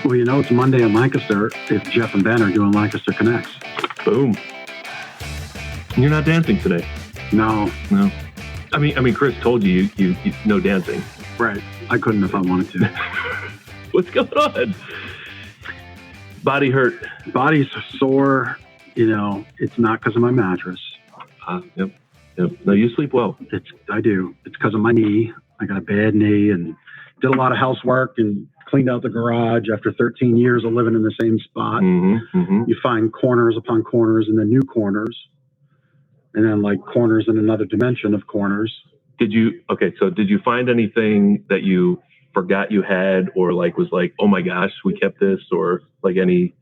Well, it's Monday in Lancaster if Jeff and Ben are doing Lancaster Connects. Boom. You're not dancing today? No. I mean, Chris told you no dancing. Right. I couldn't if I wanted to. What's going on? Body hurt. Body's sore. It's not because of my mattress. Yep. No, you sleep well. I do. It's because of my knee. I got a bad knee and did a lot of housework and cleaned out the garage after 13 years of living in the same spot. You find corners upon corners and then new corners. And then like corners in another dimension of corners. Did you find anything that you forgot you had or was like, oh my gosh, we kept this, or like anything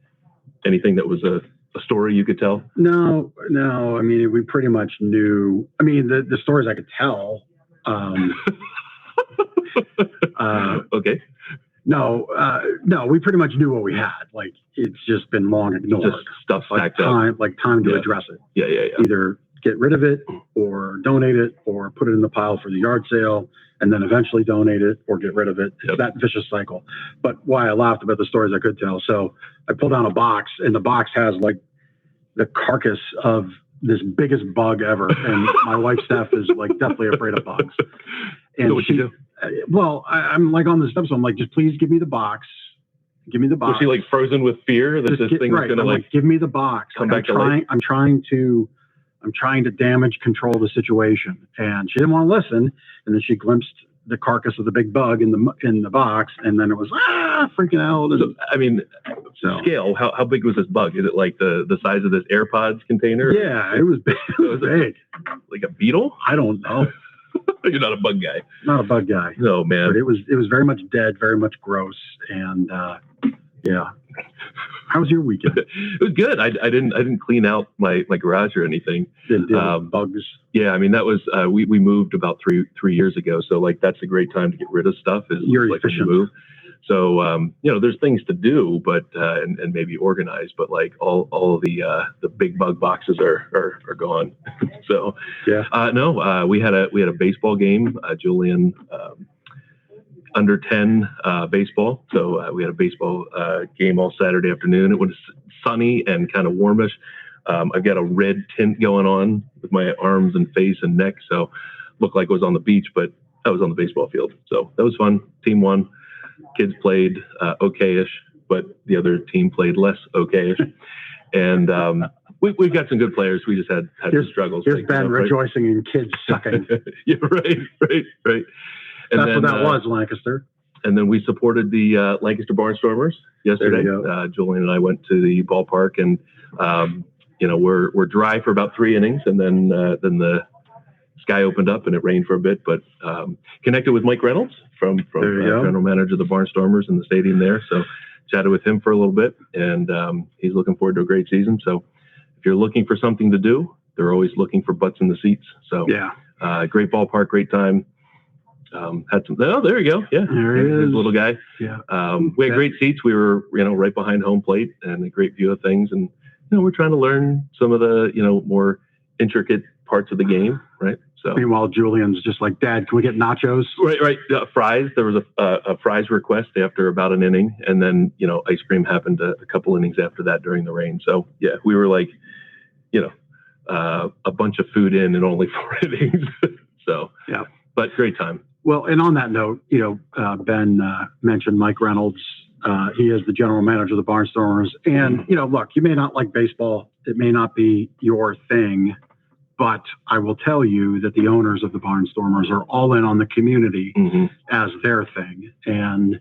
that was a story you could tell? No. I mean, we pretty much knew. I mean, the stories I could tell. Okay. No, we pretty much knew what we had. Like, it's just been long ignored. Just stuff stacked up. Time to address it. Yeah. Either get rid of it or donate it or put it in the pile for the yard sale and then eventually donate it or get rid of it. It's that vicious cycle. But why I laughed about the stories I could tell. So I pulled down a box and the box has like the carcass of this biggest bug ever. And my wife, Steph, is like definitely afraid of bugs. And so what you do? Well, I'm like on the steps. So I'm like, just please give me the box. Give me the box. Was she like frozen with fear that this thing was going to like give me the box? Come back to life? I'm trying to damage control the situation. And she didn't want to listen. And then she glimpsed the carcass of the big bug in the box. And then it was freaking out. And, Scale, how big was this bug? Is it like the size of this AirPods container? Yeah, it was big. It was big. Like a beetle? I don't know. You're not a bug guy. Not a bug guy. No, man. But it was very much dead, very much gross. And yeah. How was your weekend? It was good. I didn't clean out my garage or anything. Did bugs? Yeah, I mean that was we moved about three years ago, so like that's a great time to get rid of stuff. You're like efficient. When you move. So there's things to do, but and maybe organize, but like all of the big bug boxes are gone. So yeah. We had a baseball game. Julian. Under 10 baseball. So we had a baseball game all Saturday afternoon. It was sunny and kind of warmish. I've got a red tint going on with my arms and face and neck. So looked like it was on the beach, but I was on the baseball field. So that was fun. Team won. Kids played okay-ish, but the other team played less okay-ish. And we've got some good players. We just had some struggles. Here's Ben rejoicing in kids sucking. Yeah, right. And that's what that was, Lancaster. And then we supported the Lancaster Barnstormers yesterday. Julian and I went to the ballpark, and we're dry for about 3 innings, and then the sky opened up and it rained for a bit. But connected with Mike Reynolds from general manager of the Barnstormers in the stadium there. So chatted with him for a little bit, and he's looking forward to a great season. So if you're looking for something to do, they're always looking for butts in the seats. So great ballpark, great time. Had some. Oh, there you go. Yeah, there he is, little guy. Yeah. We had great seats. We were, right behind home plate and a great view of things. And we're trying to learn some of the, more intricate parts of the game, right? So meanwhile, Julian's just like, Dad, can we get nachos? Right. Fries. There was a fries request after about an inning, and then ice cream happened a couple innings after that during the rain. So yeah, we were like, a bunch of food in only 4 innings. So yeah, but great time. Well, and on that note, Ben mentioned Mike Reynolds. He is the general manager of the Barnstormers. And, look, you may not like baseball. It may not be your thing. But I will tell you that the owners of the Barnstormers are all in on the community as their thing. And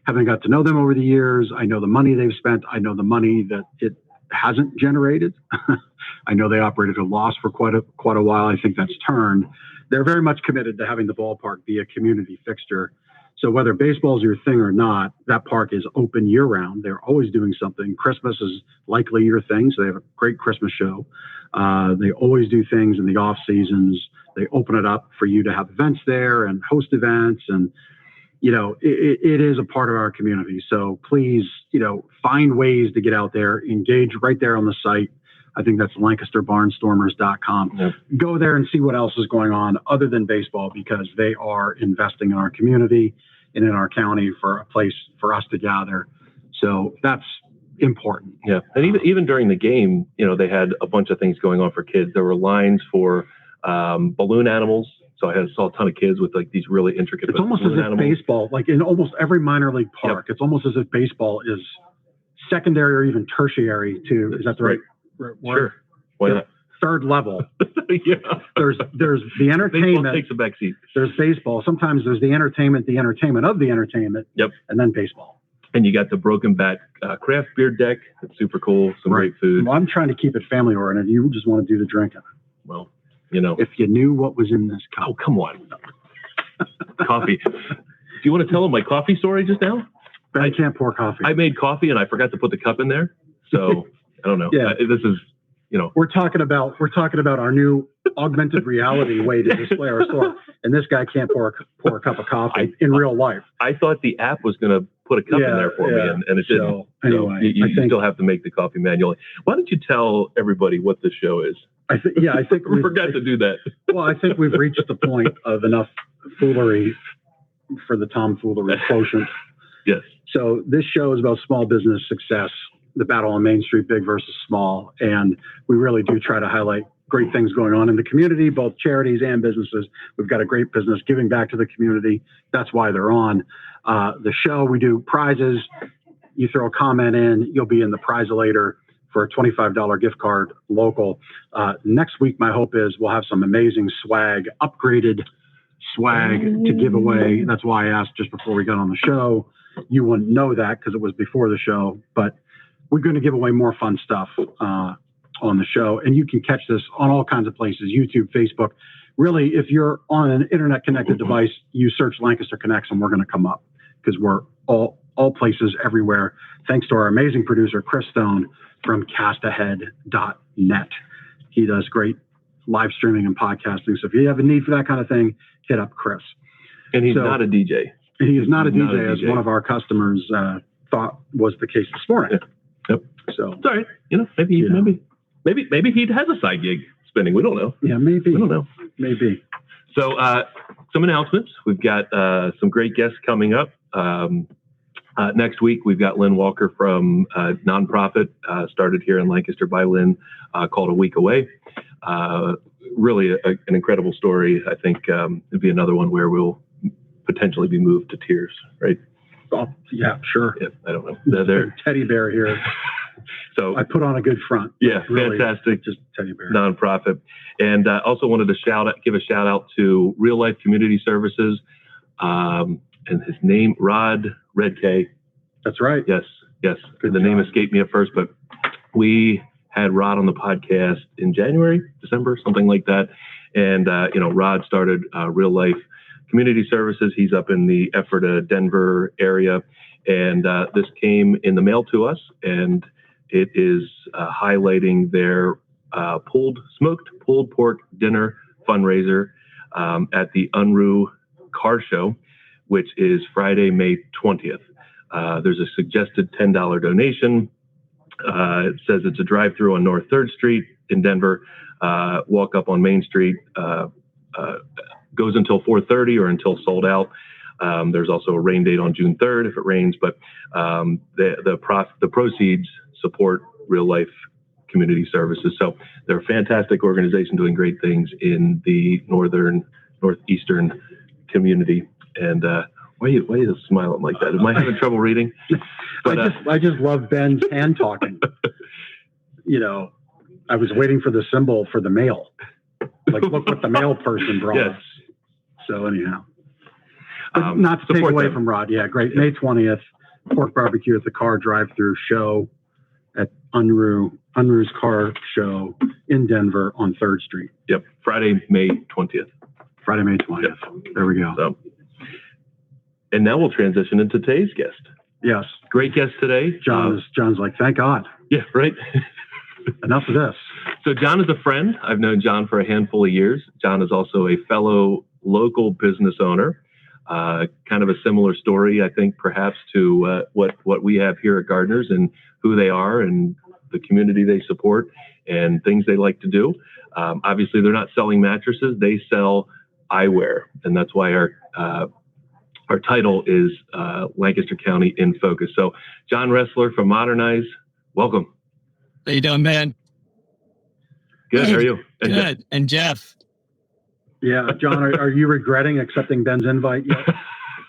having got to know them over the years, I know the money they've spent. I know the money that it hasn't generated. I know they operated a loss for quite a while. I think that's turned. They're very much committed to having the ballpark be a community fixture. So whether baseball is your thing or not, that park is open year round. They're always doing something. Christmas is likely your thing, so they have a great Christmas show. They always do things in the off seasons. They open it up for you to have events there and host events. And, it is a part of our community. So please, find ways to get out there, engage right there on the site. I think that's LancasterBarnstormers.com. Yep. Go there and see what else is going on other than baseball, because they are investing in our community and in our county for a place for us to gather. So that's important. Yeah, and even during the game, they had a bunch of things going on for kids. There were lines for balloon animals. So I saw a ton of kids with like these really intricate. It's almost as if animals. baseball, like in almost every minor league park, It's almost as if baseball is secondary or even tertiary to. Is that the right word? Sure. Why not? Third level. Yeah. There's the entertainment. Baseball takes a back seat. There's baseball. Sometimes there's the entertainment of the entertainment. Yep. And then baseball. And you got the Broken Bat craft beer deck. It's super cool. Some great food. Well, I'm trying to keep it family oriented. You just want to do the drinking. Well, if you knew what was in this cup. Oh, come on. Coffee. Do you want to tell them my coffee story just now? I can't pour coffee. I made coffee and I forgot to put the cup in there. So I don't know. Yeah. This is, We're talking about our new augmented reality way to display our store. And this guy can't pour a cup of coffee in real life. I thought the app was going to put a cup in there for me, and it didn't. So, anyway, you still have to make the coffee manually. Why don't you tell everybody what this show is? I think we forgot to do that. Well, I think we've reached the point of enough foolery for the tomfoolery quotient. Yes. So this show is about small business success, the battle on Main Street, big versus small. And we really do try to highlight great things going on in the community, both charities and businesses. We've got a great business giving back to the community. That's why they're on the show. We do prizes. You throw a comment in, you'll be in the prize-a-later for a $25 gift card local. Next week, my hope is we'll have some amazing swag, upgraded swag to give away. That's why I asked just before we got on the show. You wouldn't know that because it was before the show, but we're going to give away more fun stuff on the show. And you can catch this on all kinds of places, YouTube, Facebook. Really, if you're on an internet-connected device, you search Lancaster Connects and we're going to come up because we're all places everywhere. Thanks to our amazing producer, Chris Stone from castahead.net. He does great live streaming and podcasting. So if you have a need for that kind of thing, hit up Chris. And he's not a DJ. And he is not a DJ, as one of our customers thought was the case this morning. Yep. So it's all right. Maybe he has a side gig spinning. We don't know. Yeah, maybe. We don't know. Maybe. So some announcements. We've got some great guests coming up. Next week, we've got Lynn Walker from nonprofit, started here in Lancaster by Lynn, called A Week Away. Really an incredible story. I think it'd be another one where we'll potentially be moved to tears, right? Oh, yeah, sure. Yeah, I don't know. They're teddy bear here. So I put on a good front. Yeah, really, fantastic. Just teddy bear. Nonprofit. And also wanted to give a shout out to Real Life Community Services. And his name, Rod Redkay. That's right. Yes. Good the job. name escaped me at first, but we had Rod on the podcast in January, December, something like that. And, Rod started Real Life Community Services. He's up in the Ephrata, Denver area. And this came in the mail to us, and it is highlighting their smoked pulled pork dinner fundraiser at the Unruh Car Show, which is Friday, May 20th. There's a suggested $10 donation. It says it's a drive-through on North 3rd Street in Denver. Walk up on Main Street. Goes until 4:30 or until sold out. There's also a rain date on June 3rd if it rains, but the proceeds support Real Life Community Services. So they're a fantastic organization doing great things in the northeastern community. And why are you smiling like that? Am I having trouble reading? But, I just love Ben's hand talking. I was waiting for the symbol for the mail. Like, look what the mail person brought us. So anyhow, not to take away them. from Rod. Yeah, great. May 20th, pork barbecue at the car drive-through show at Unruh's Car Show in Denver on 3rd Street. Yep, Friday, May 20th. Friday, May 20th. Yep. There we go. So, and now we'll transition into today's guest. Yes. Great guest today. John's like, thank God. Yeah, right. Enough of this. So John is a friend. I've known John for a handful of years. John is also a fellow local business owner. Kind of a similar story, I think, perhaps to what we have here at Gardner's and who they are and the community they support and things they like to do. Obviously, they're not selling mattresses. They sell eyewear. And that's why our title is Lancaster County in Focus. So John Ressler from ModernEYES, welcome. How you doing, man? Good. How are you? And good. And Jeff? Yeah, John, are you regretting accepting Ben's invite yet?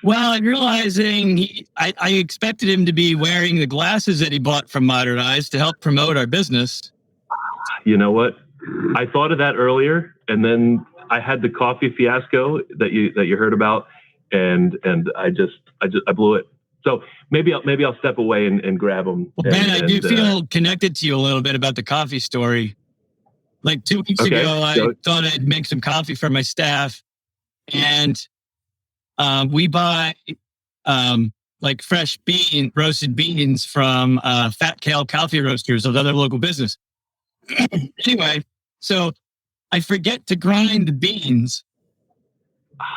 Well, I'm realizing I expected him to be wearing the glasses that he bought from ModernEYES to help promote our business. You know what? I thought of that earlier, and then I had the coffee fiasco that you heard about, and I blew it. So maybe I'll step away and grab them. Well, Ben, I do feel connected to you a little bit about the coffee story. Like 2 weeks ago, I thought I'd make some coffee for my staff, and we buy like fresh roasted beans from Fat Kale Coffee Roasters, another local business. Anyway, so I forget to grind the beans,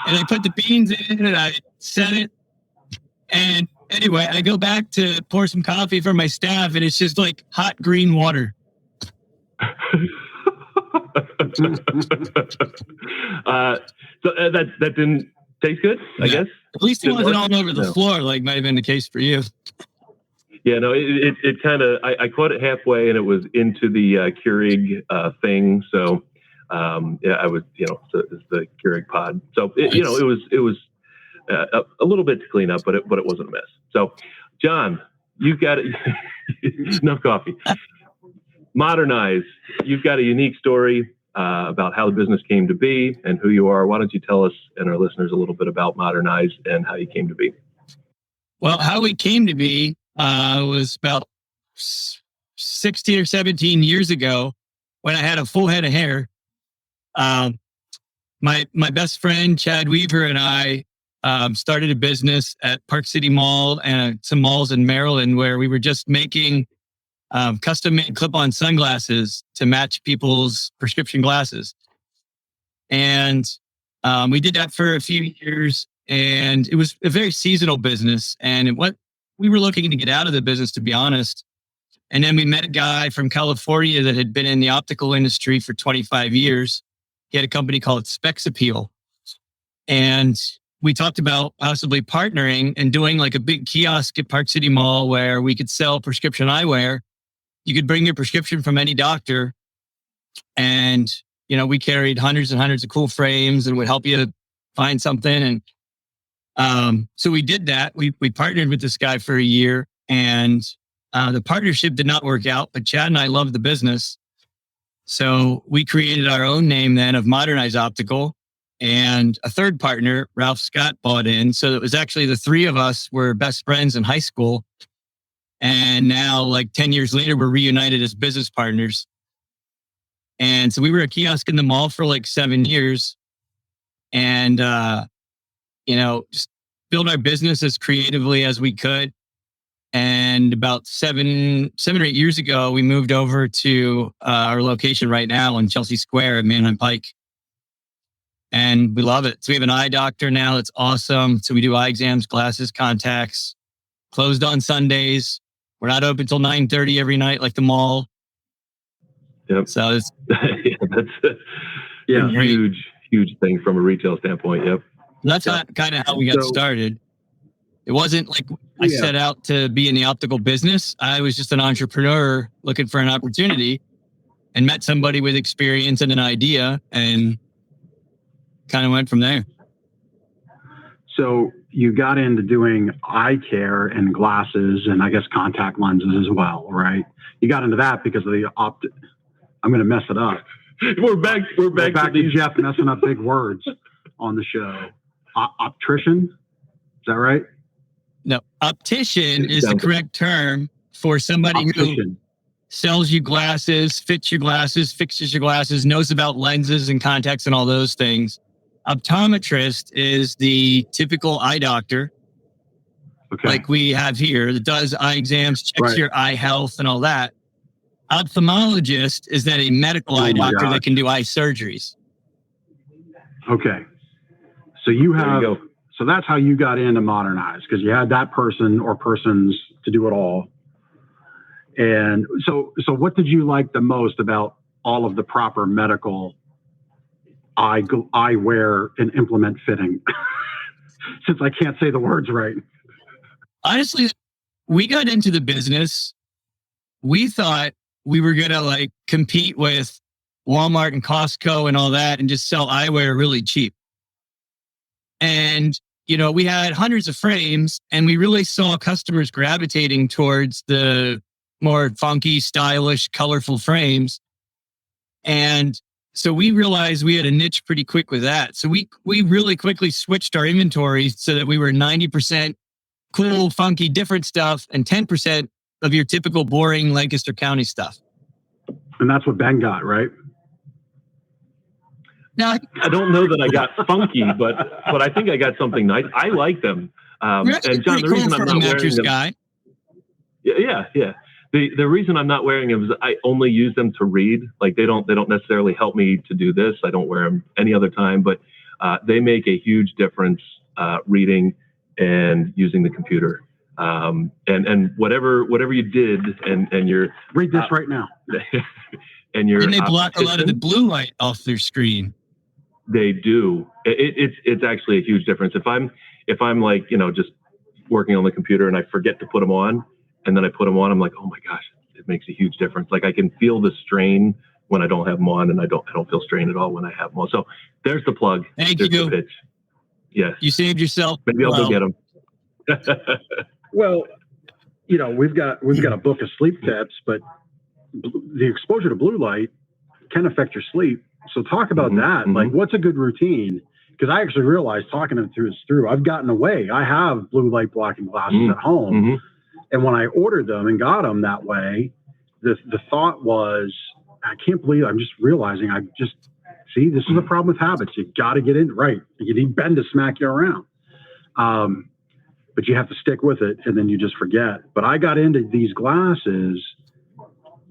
and I put the beans in and I set it. And anyway, I go back to pour some coffee for my staff, and it's just like hot green water. So that didn't taste good, I guess. At least it wasn't all over the floor, like might have been the case for you. Yeah, no, it kind of, I caught it halfway and it was into the Keurig thing. So, yeah, I was, so it's the Keurig pod. So, it was a little bit to clean up, but it wasn't a mess. So, John, you've got it. Enough coffee. ModernEYES, you've got a unique story about how the business came to be and who you are. Why don't you tell us and our listeners a little bit about ModernEYES and how you came to be? Well, how we came to be was about 16 or 17 years ago when I had a full head of hair. My best friend, Chad Weaver, and I started a business at Park City Mall and some malls in Maryland where we were just making custom-made clip-on sunglasses to match people's prescription glasses. And we did that for a few years, and it was a very seasonal business. And we were looking to get out of the business, to be honest. And then we met a guy from California that had been in the optical industry for 25 years. He had a company called Specs Appeal. And we talked about possibly partnering and doing like a big kiosk at Park City Mall where we could sell prescription eyewear. You could bring your prescription from any doctor, and, we carried hundreds and hundreds of cool frames and would help you find something. And so we did that. We partnered with this guy for a year, and the partnership did not work out, but Chad and I loved the business. So we created our own name then of ModernEYES Optical, and a third partner, Ralph Scott, bought in. So it was actually the three of us were best friends in high school. And now, like 10 years later, we're reunited as business partners. And so we were a kiosk in the mall for like 7 years, and, just build our business as creatively as we could. And about seven or 8 years ago, we moved over to our location right now in Chelsea Square at Manheim Pike. And we love it. So we have an eye doctor now. That's awesome. So we do eye exams, glasses, contacts, closed on Sundays. We're not open until 9:30 every night, like the mall. Yep. So it's that's a huge thing from a retail standpoint. Yep. That's kind of how we got started. It wasn't like I set out to be in the optical business. I was just an entrepreneur looking for an opportunity, and met somebody with experience and an idea, and kind of went from there. So you got into doing eye care and glasses, and I guess contact lenses as well, right? You got into that because of the I'm going to mess it up. We're back to Jeff messing up big words on the show. Optician, is that right? No, optician is the correct term for somebody who sells you glasses, fits your glasses, fixes your glasses, knows about lenses and contacts and all those things. Optometrist is the typical eye doctor, like we have here, that does eye exams, checks your eye health and all that. Ophthalmologist is that a medical eye doctor that can do eye surgeries. Okay. So so that's how you got into ModernEYES, because you had that person or persons to do it all. And so what did you like the most about all of the proper medical eyewear and implement fitting since I can't say the words right. Honestly, we got into the business. We thought we were going to like compete with Walmart and Costco and all that and just sell eyewear really cheap. And, we had hundreds of frames and we really saw customers gravitating towards the more funky, stylish, colorful frames. And so we realized we had a niche pretty quick with that. So we really quickly switched our inventory so that we were 90% cool, funky, different stuff and 10% of your typical boring Lancaster County stuff. And that's what Ben got, right? Now, I don't know that I got funky, but I think I got something nice. I like them. And John, the reason I'm not wearing them, guy. yeah. The reason I'm not wearing them is I only use them to read. Like they don't necessarily help me to do this. I don't wear them any other time, but they make a huge difference reading and using the computer. And whatever you did, and your read this right now. And they block a lot of the blue light off their screen. They do. It's actually a huge difference. If I'm like just working on the computer and I forget to put them on, and then I put them on, I'm like, oh my gosh, it makes a huge difference. Like I can feel the strain when I don't have them on, and I don't feel strain at all when I have them on. So there's the plug. Thank there's you. The pitch. Yes. You saved yourself. Maybe I'll go get them. Well, we've got a book of sleep tips, but the exposure to blue light can affect your sleep. So talk about that. Mm-hmm. Like, what's a good routine? Because I actually realized talking it through, I've gotten away. I have blue light blocking glasses at home. Mm-hmm. And when I ordered them and got them that way, the thought was, I can't believe I'm just realizing see, this is the problem with habits. You got to get in right. You need Ben to smack you around. But you have to stick with it, and then you just forget. But I got into these glasses.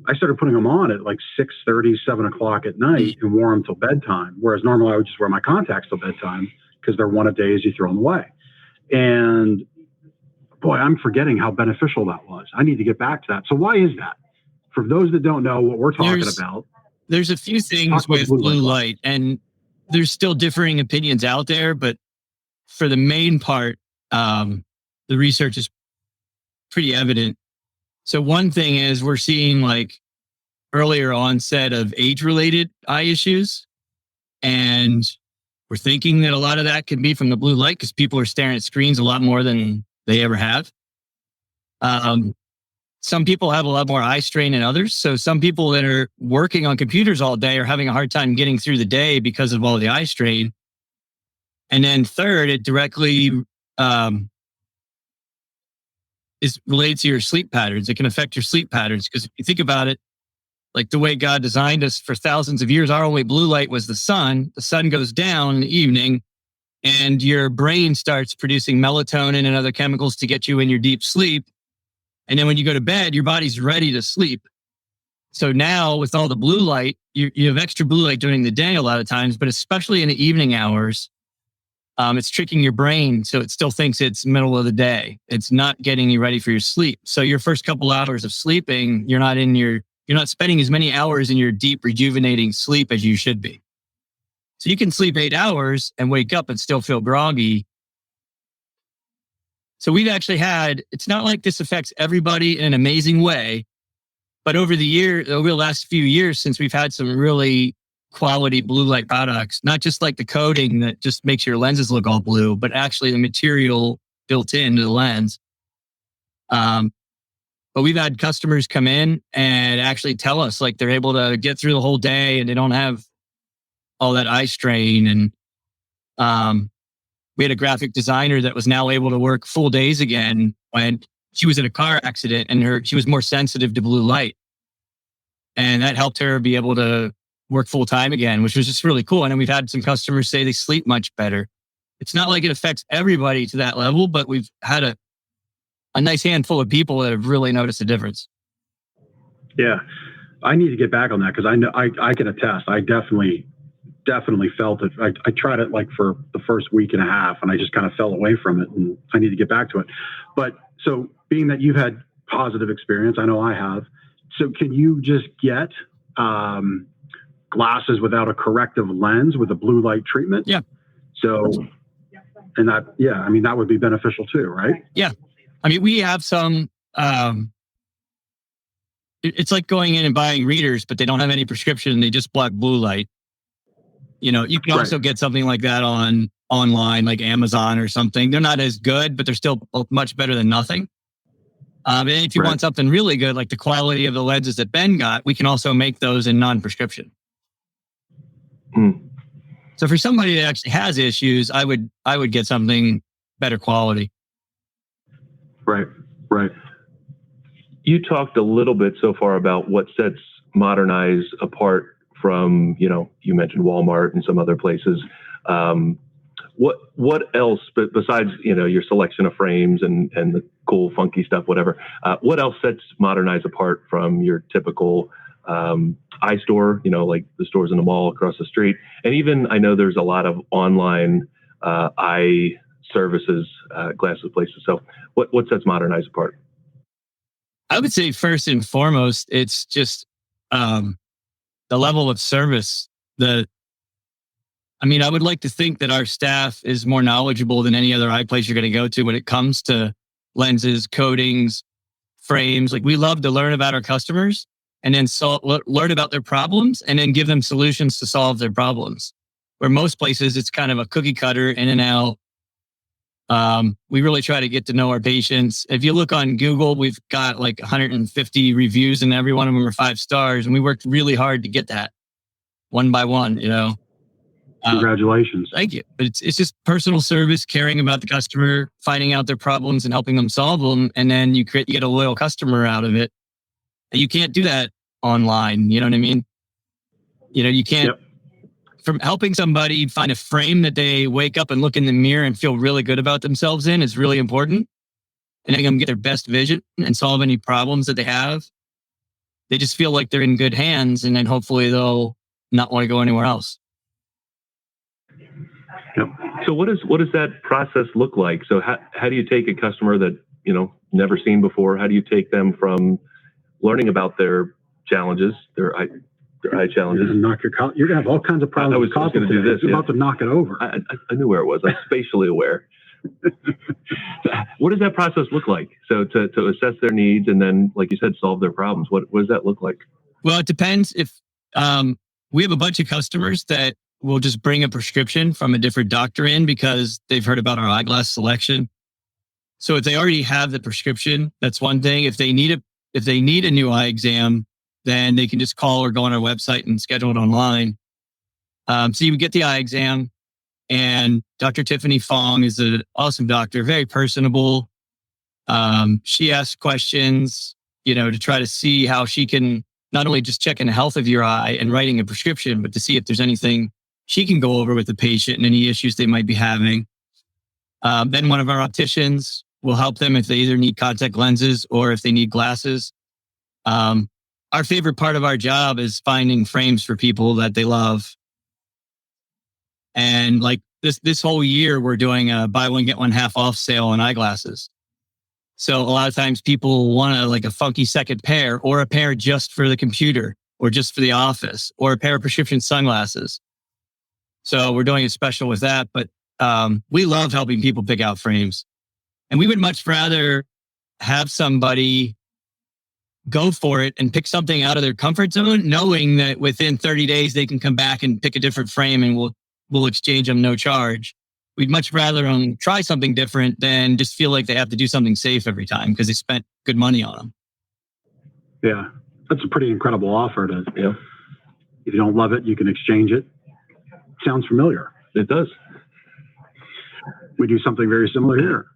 I started putting them on at like 6:30, 7 o'clock at night and wore them till bedtime. Whereas normally I would just wear my contacts till bedtime because they're one a day as you throw them away. And boy, I'm forgetting how beneficial that was. I need to get back to that. So why is that? For those that don't know what we're talking about. There's a few things with blue light, and there's still differing opinions out there, but for the main part, the research is pretty evident. So one thing is we're seeing like earlier onset of age-related eye issues. And we're thinking that a lot of that can be from the blue light because people are staring at screens a lot more than they ever have. Some people have a lot more eye strain than others. So some people that are working on computers all day are having a hard time getting through the day because of all the eye strain. And then third, it directly is related to your sleep patterns. It can affect your sleep patterns because if you think about it, like the way God designed us for thousands of years, our only blue light was the sun. The sun goes down in the evening and your brain starts producing melatonin and other chemicals to get you in your deep sleep. And then when you go to bed, your body's ready to sleep. So now with all the blue light, you have extra blue light during the day a lot of times, but especially in the evening hours, it's tricking your brain. So it still thinks it's middle of the day. It's not getting you ready for your sleep. So your first couple hours of sleeping, you're not spending as many hours in your deep rejuvenating sleep as you should be. So you can sleep 8 hours and wake up and still feel groggy. So we've actually it's not like this affects everybody in an amazing way, but over the last few years, since we've had some really quality blue light products, not just like the coating that just makes your lenses look all blue, but actually the material built into the lens. But we've had customers come in and actually tell us like they're able to get through the whole day and they don't have all that eye strain. And we had a graphic designer that was now able to work full days again when she was in a car accident and she was more sensitive to blue light. And that helped her be able to work full time again, which was just really cool. And then we've had some customers say they sleep much better. It's not like it affects everybody to that level, but we've had a nice handful of people that have really noticed a difference. Yeah, I need to get back on that because I know I can attest. I definitely felt it. I tried it like for the first week and a half, and I just kind of fell away from it, and I need to get back to it. But so, being that you've had positive experience, I know I have. So, can you just get glasses without a corrective lens with a blue light treatment? Yeah. So, And that would be beneficial too, right? Yeah. I mean, we have some, it's like going in and buying readers, but they don't have any prescription. They just block blue light. You can also get something like that online, like Amazon or something. They're not as good, but they're still much better than nothing. And if you want something really good, like the quality of the lenses that Ben got, we can also make those in non-prescription. So for somebody that actually has issues, I would get something better quality. Right. You talked a little bit so far about what sets ModernEYES apart from, you mentioned Walmart and some other places. What else, but besides, your selection of frames and the cool, funky stuff, whatever, what else sets ModernEYES apart from your typical eye store, like the stores in the mall across the street? And even, I know there's a lot of online eye services, glasses places. So what sets ModernEYES apart? I would say first and foremost, it's just the level of service. I would like to think that our staff is more knowledgeable than any other eye place you're going to go to when it comes to lenses, coatings, frames. Like, we love to learn about our customers and then learn about their problems and then give them solutions to solve their problems. Where most places, it's kind of a cookie cutter, in and out. We really try to get to know our patients. If you look on Google, we've got like 150 reviews and every one of them are 5 stars. And we worked really hard to get that one by one, Congratulations. Thank you. But it's just personal service, caring about the customer, finding out their problems and helping them solve them. And then you get a loyal customer out of it. And you can't do that online. You know what I mean? You can't, from helping somebody find a frame that they wake up and look in the mirror and feel really good about themselves in is really important. And helping them get their best vision and solve any problems that they have. They just feel like they're in good hands, and then hopefully they'll not want to go anywhere else. Yep. So what does that process look like? So how do you take a customer that, never seen before? How do you take them from learning about their challenges, their eye challenges? You're going to have all kinds of problems. I was going to do this. You're about to knock it over. I knew where it was. I'm spatially aware. What does that process look like? So to assess their needs and then, like you said, solve their problems. What does that look like? Well, it depends. If we have a bunch of customers that will just bring a prescription from a different doctor in because they've heard about our eyeglass selection. So if they already have the prescription, that's one thing. If they need a new eye exam, then they can just call or go on our website and schedule it online. So you would get the eye exam, and Dr. Tiffany Fong is an awesome doctor, very personable. She asks questions, to try to see how she can not only just check in the health of your eye and writing a prescription, but to see if there's anything she can go over with the patient and any issues they might be having. Then one of our opticians will help them if they either need contact lenses or if they need glasses. Our favorite part of our job is finding frames for people that they love. And like this whole year, we're doing a buy one, get one half off sale on eyeglasses. So a lot of times people want a funky second pair, or a pair just for the computer or just for the office, or a pair of prescription sunglasses. So we're doing a special with that. But we love helping people pick out frames. And we would much rather have somebody go for it and pick something out of their comfort zone, knowing that within 30 days they can come back and pick a different frame and we'll exchange them no charge. We'd much rather try something different than just feel like they have to do something safe every time because they spent good money on them. Yeah, that's a pretty incredible offer. If you don't love it, you can exchange it. Sounds familiar. It does. We do something very similar here.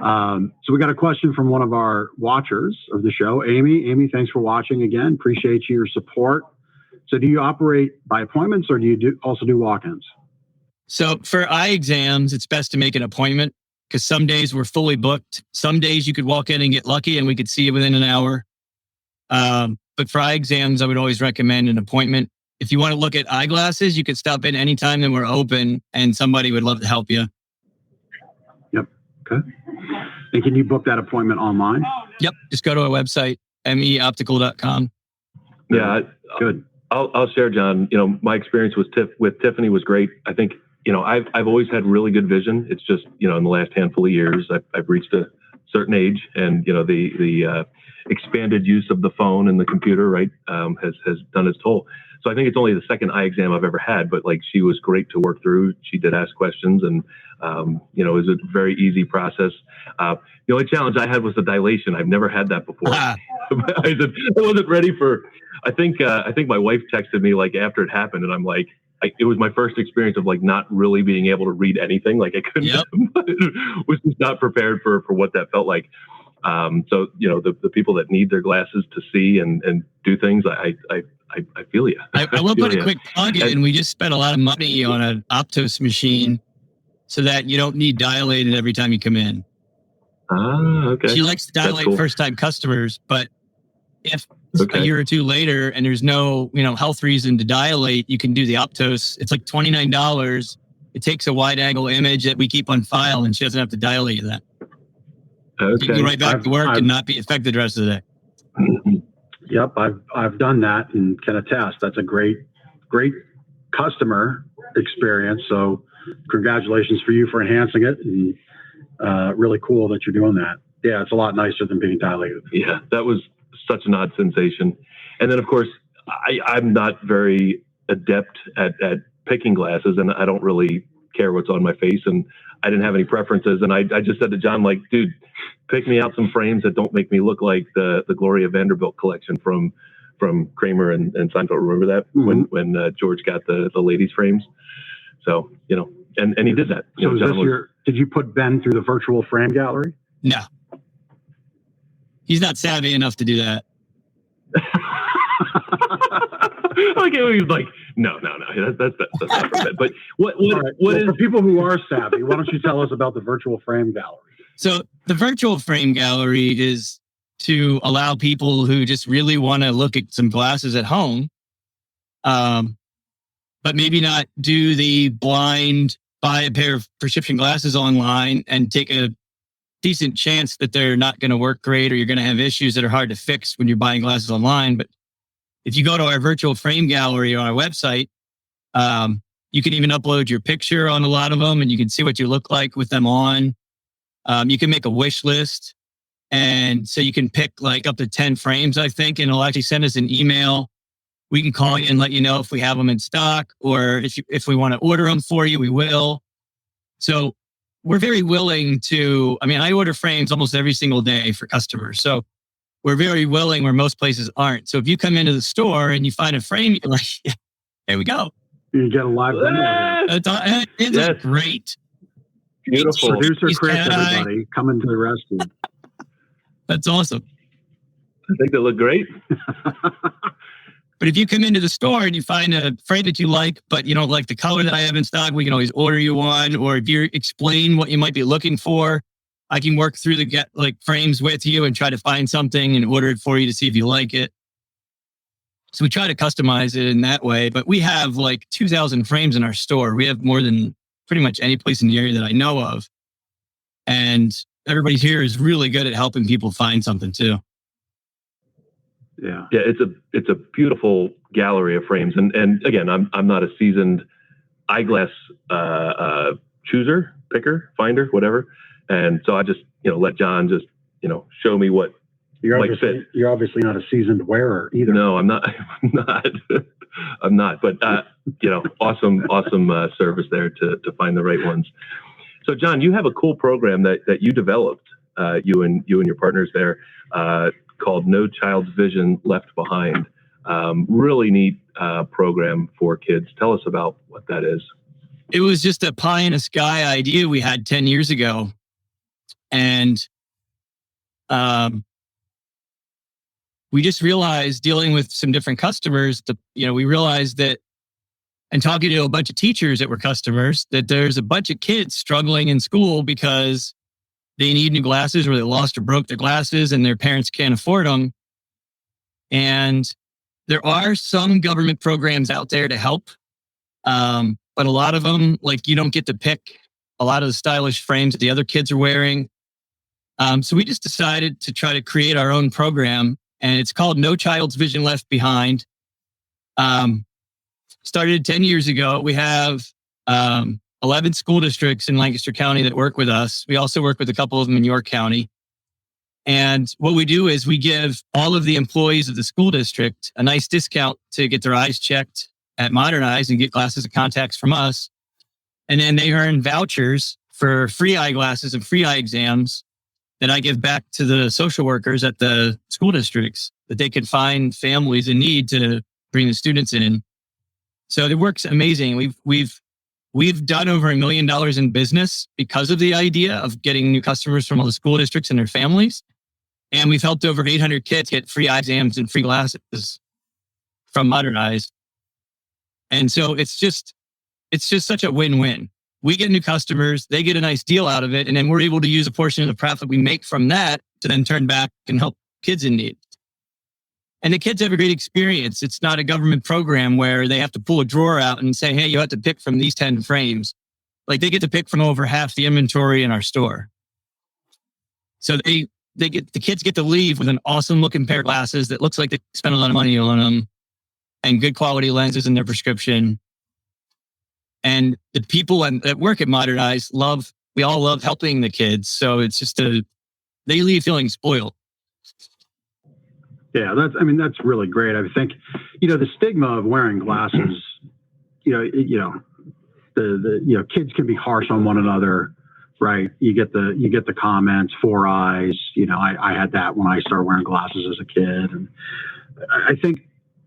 So we got a question from one of our watchers of the show, Amy. Amy, thanks for watching again. Appreciate your support. So do you operate by appointments, or do you also do walk-ins? So for eye exams, it's best to make an appointment because some days we're fully booked. Some days you could walk in and get lucky and we could see you within an hour. But for eye exams, I would always recommend an appointment. If you want to look at eyeglasses, you could stop in anytime that we're open and somebody would love to help you. Yep. Okay. And can you book that appointment online? Yep. Just go to our website, ModernEYESoptical.com. Yeah. Good. I'll share, John. My experience with Tiffany was great. I think I've always had really good vision. It's just, in the last handful of years, I've reached a certain age, and the expanded use of the phone and the computer, right, has done its toll. So I think it's only the second eye exam I've ever had, but like, she was great to work through. She did ask questions, and it was a very easy process. The only challenge I had was the dilation. I've never had that before. I wasn't ready for. I think my wife texted me like after it happened, and I'm like, it was my first experience of like not really being able to read anything. Like, I couldn't, was just not prepared for what that felt like. So the people that need their glasses to see and do things, I feel you. I will put a quick plug in. We just spent a lot of money on an Optos machine so that you don't need dilated every time you come in. Okay. She likes to dilate first-time customers, but if a year or two later and there's no health reason to dilate, you can do the Optos. It's like $29. It takes a wide-angle image that we keep on file, and she doesn't have to dilate that. Okay. You can go right back to work and not be affected the rest of the day. Yep, I've done that and can attest. That's a great customer experience. So congratulations for you for enhancing it, and really cool that you're doing that. Yeah, it's a lot nicer than being dilated. Yeah, that was such an odd sensation. And then, of course, I'm not very adept at picking glasses, and I don't really care what's on my face, and I didn't have any preferences. And I just said to John, like, dude, pick me out some frames that don't make me look like the Gloria Vanderbilt collection from Kramer and Seinfeld. Remember that? Mm-hmm. when George got the ladies' frames? So, and he did that. So did you put Ben through the virtual frame gallery? No. He's not savvy enough to do that. Okay, he was like, no, that's not for Ben. But what is for people who are savvy? Why don't you tell us about the virtual frame gallery? So the virtual frame gallery is to allow people who just really want to look at some glasses at home, but maybe not do the blind buy a pair of prescription glasses online and take a decent chance that they're not going to work great, or you're going to have issues that are hard to fix when you're buying glasses online. But if you go to our virtual frame gallery on our website, you can even upload your picture on a lot of them, and you can see what you look like with them on. You can make a wish list, and so you can pick like up to 10 frames, I think, and it'll actually send us an email. We can call you and let you know if we have them in stock, or if we want to order them for you, we will. So we're very willing to, I order frames almost every single day for customers. So we're very willing where most places aren't. So if you come into the store and you find a frame, you're like, yeah, there we go. You get a live demo. It's great. Beautiful. Producer Chris, everybody, coming to the rescue. That's awesome. I think they look great. But if you come into the store and you find a frame that you like, but you don't like the color that I have in stock, we can always order you one. Or if you explain what you might be looking for, I can work through the frames with you and try to find something and order it for you to see if you like it. So we try to customize it in that way. But we have like 2,000 frames in our store. We have more than pretty much any place in the area that I know of. And everybody here is really good at helping people find something too. Yeah, it's a beautiful gallery of frames, and again, I'm not a seasoned eyeglass picker, finder, whatever, and so I just let John just show me what might fit. You're obviously not a seasoned wearer either. No, I'm not. I'm not. But awesome service there to find the right ones. So John, you have a cool program that you developed, you and your partners there. Called No Child's Vision Left Behind. Really neat program for kids. Tell us about what that is. It was just a pie in the sky idea we had 10 years ago. And we just realized, dealing with some different customers, we realized that, and talking to a bunch of teachers that were customers, that there's a bunch of kids struggling in school because they need new glasses, or they lost or broke their glasses and their parents can't afford them. And there are some government programs out there to help. But a lot of them, you don't get to pick a lot of the stylish frames that the other kids are wearing. So we just decided to try to create our own program, and it's called No Child's Vision Left Behind. Started 10 years ago. We have 11 school districts in Lancaster County that work with us. We also work with a couple of them in York County. And what we do is we give all of the employees of the school district a nice discount to get their eyes checked at ModernEYES and get glasses and contacts from us. And then they earn vouchers for free eyeglasses and free eye exams that I give back to the social workers at the school districts that they can find families in need to bring the students in. So it works amazing. We've done over $1 million in business because of the idea of getting new customers from all the school districts and their families. And we've helped over 800 kids get free eye exams and free glasses from ModernEYES. And so it's just such a win-win. We get new customers, they get a nice deal out of it, and then we're able to use a portion of the profit we make from that to then turn back and help kids in need. And the kids have a great experience. It's not a government program where they have to pull a drawer out and say, hey, you have to pick from these 10 frames. Like they get to pick from over half the inventory in our store. So the kids get to leave with an awesome looking pair of glasses that looks like they spent a lot of money on them and good quality lenses in their prescription. And the people that work at ModernEYES we all love helping the kids. So it's just they leave feeling spoiled. Yeah, that's really great. I think, the stigma of wearing glasses, the kids can be harsh on one another, right? You get the comments, 4 eyes. I had that when I started wearing glasses as a kid, and I think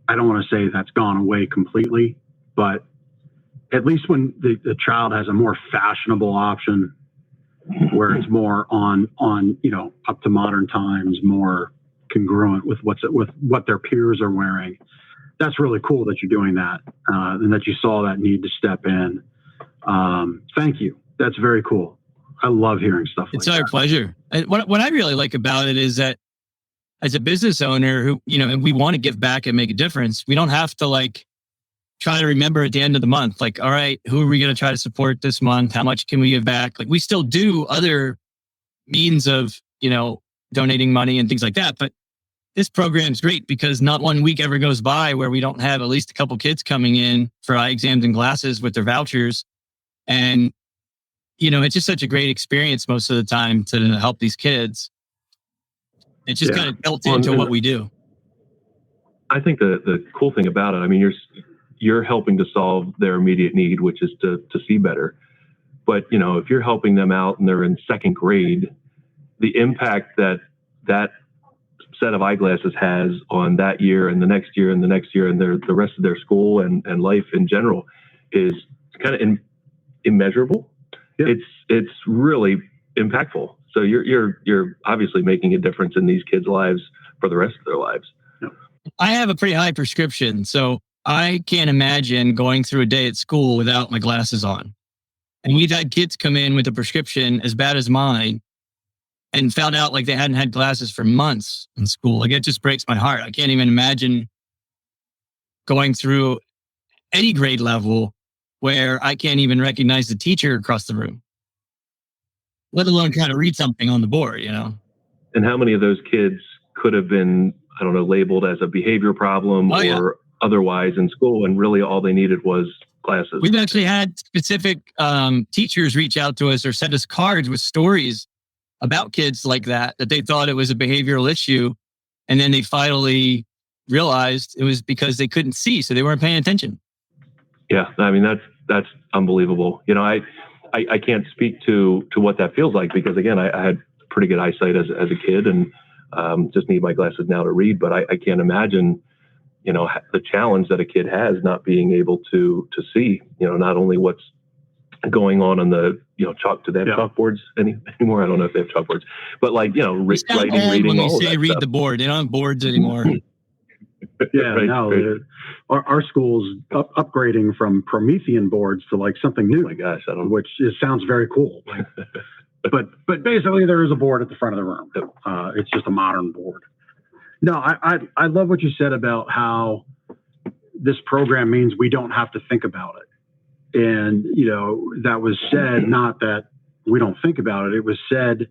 I don't want to say that's gone away completely, but at least when the child has a more fashionable option, where it's more on up to modern times, more congruent with what their peers are wearing. That's really cool that you're doing that, and that you saw that need to step in. Thank you. That's very cool. I love hearing stuff like that. It's our pleasure. And what I really like about it is that as a business owner who, we want to give back and make a difference, we don't have to try to remember at the end of the month, all right, who are we going to try to support this month? How much can we give back? We still do other means of, donating money and things like that. But this program's great because not one week ever goes by where we don't have at least a couple kids coming in for eye exams and glasses with their vouchers. And, it's just such a great experience most of the time to help these kids. It's just kind of built into what we do. I think the cool thing about it, you're helping to solve their immediate need, which is to see better. But, if you're helping them out and they're in second grade, the impact that set of eyeglasses has on that year and the next year and the next year and the rest of their school and life in general is kind of immeasurable. Yeah. It's really impactful. So you're obviously making a difference in these kids' lives for the rest of their lives. Yeah. I have a pretty high prescription, so I can't imagine going through a day at school without my glasses on. And we've had kids come in with a prescription as bad as mine and found out they hadn't had glasses for months in school. It just breaks my heart. I can't even imagine going through any grade level where I can't even recognize the teacher across the room, let alone try to read something on the board, And how many of those kids could have been, labeled as a behavior problem or otherwise in school, and really all they needed was glasses? We've actually had specific teachers reach out to us or send us cards with stories about kids like that they thought it was a behavioral issue. And then they finally realized it was because they couldn't see, so they weren't paying attention. Yeah, that's unbelievable. I can't speak to what that feels like because, again, I had pretty good eyesight as a kid and just need my glasses now to read. But I can't imagine, the challenge that a kid has not being able to see, not only what's going on the, chalk. Do they have chalkboards anymore? I don't know if they have chalkboards, but writing, reading, all of that read stuff. the board. They don't have boards anymore. Yeah, right, no. right. Our school's upgrading from Promethean boards to something new. Oh my gosh, which sounds very cool. But basically, there is a board at the front of the room. It's just a modern board. No, I love what you said about how this program means we don't have to think about it. And, that was said, not that we don't think about it. It was said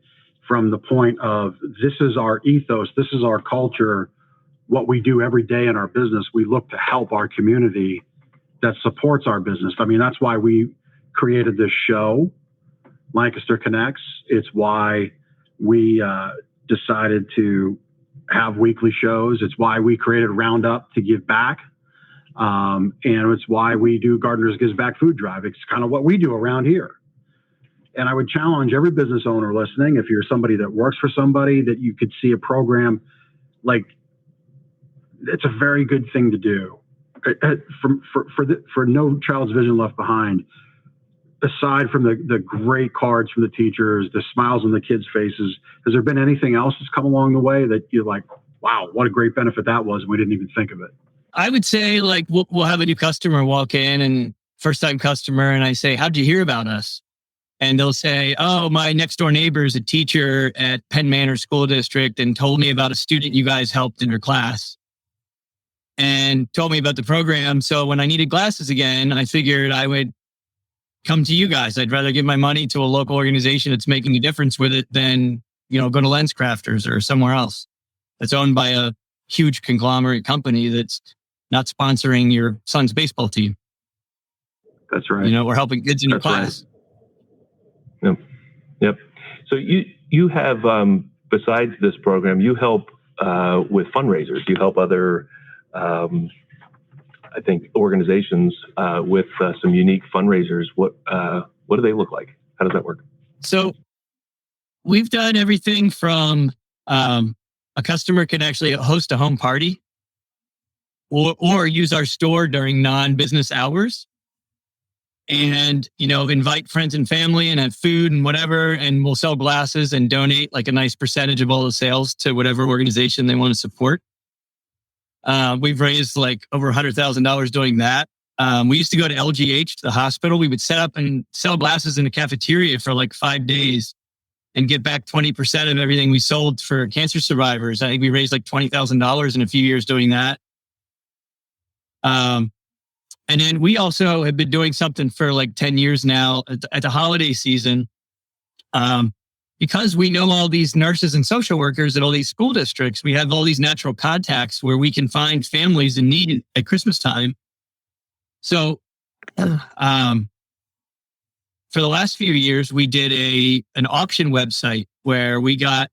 from the point of this is our ethos. This is our culture. What we do every day in our business, we look to help our community that supports our business. That's why we created this show, Lancaster Connects. It's why we decided to have weekly shows. It's why we created Roundup to give back. And it's why we do Gardeners Gives Back Food Drive. It's kind of what we do around here. And I would challenge every business owner listening, if you're somebody that works for somebody, that you could see a program like, it's a very good thing to do. For No Child's Vision Left Behind, aside from the great cards from the teachers, the smiles on the kids' faces, has there been anything else that's come along the way that you're like, wow, what a great benefit that was, and we didn't even think of it? I would say, like, we'll have a new customer walk in, and first-time customer, and I say, how'd you hear about us? And they'll say, oh, my next-door neighbor is a teacher at Penn Manor School District and told me about a student you guys helped in her class and told me about the program. So when I needed glasses again, I figured I would come to you guys. I'd rather give my money to a local organization that's making a difference with it than, go to Lens Crafters or somewhere else that's owned by a huge conglomerate company that's not sponsoring your son's baseball team. That's right. We're helping kids in your class. Right. Yep. So you have, besides this program, you help with fundraisers. You help other I think organizations with some unique fundraisers. What do they look like? How does that work? So we've done everything from a customer can actually host a home party or use our store during non-business hours and, invite friends and family and have food and whatever. And we'll sell glasses and donate like a nice percentage of all the sales to whatever organization they want to support. We've raised like over $100,000 doing that. We used to go to LGH, the hospital. We would set up and sell glasses in the cafeteria for like 5 days and get back 20% of everything we sold for cancer survivors. I think we raised like $20,000 in a few years doing that. And then we also have been doing something for like 10 years now at the holiday season. Because we know all these nurses and social workers at all these school districts, we have all these natural contacts where we can find families in need at Christmas time. So, for the last few years, we did an auction website where we got